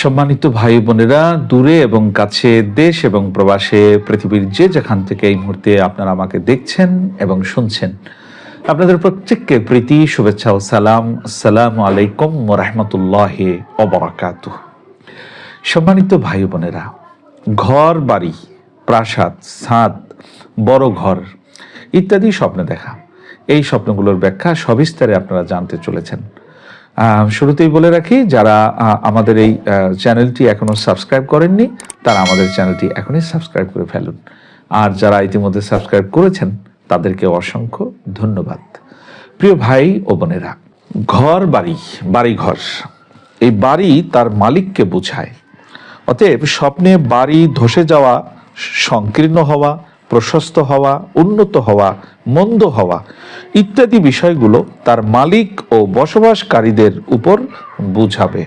সম্মানিত ভাই বোনেরা, দূরে এবং কাছে, দেশ এবং প্রবাসে, পৃথিবীর যে যেখান থেকে এই মুহূর্তে আপনারা আমাকে দেখছেন এবং শুনছেন, আপনাদের প্রত্যেককে প্রীতি, শুভেচ্ছা ও সালাম। আসসালামু আলাইকুম ওয়া রাহমাতুল্লাহি ওয়া বারাকাতুহু। সম্মানিত ভাই বোনেরা, ঘর বাড়ি, প্রাসাদ, ছাদ, বড় ঘর ইত্যাদি স্বপ্ন দেখা, এই স্বপ্নগুলোর ব্যাখ্যা সবিস্তারে আপনারা জানতে চলেছেন। শুরুতেই বলে রাখি, যারা আমাদের এই চ্যানেলটি এখনো সাবস্ক্রাইব করেননি তারা আমাদের চ্যানেলটি এখনই সাবস্ক্রাইব করে ফেলুন, আর যারা ইতিমধ্যে সাবস্ক্রাইব করেছেন তাদেরকে অসংখ্য ধন্যবাদ। প্রিয় ভাই ও বোনেরা, ঘর বাড়ি, বাড়িঘর, এই বাড়ি তার মালিককে বোঝায়। অতএব স্বপ্নে বাড়ি ধসে যাওয়া, সংকীর্ণ হওয়া, প্রশস্ত হওয়া, উন্নত হওয়া, মন্দ হওয়া ইত্যাদি বিষয়গুলো তার মালিক ও বসবাসকারীদের উপর বুঝাবে।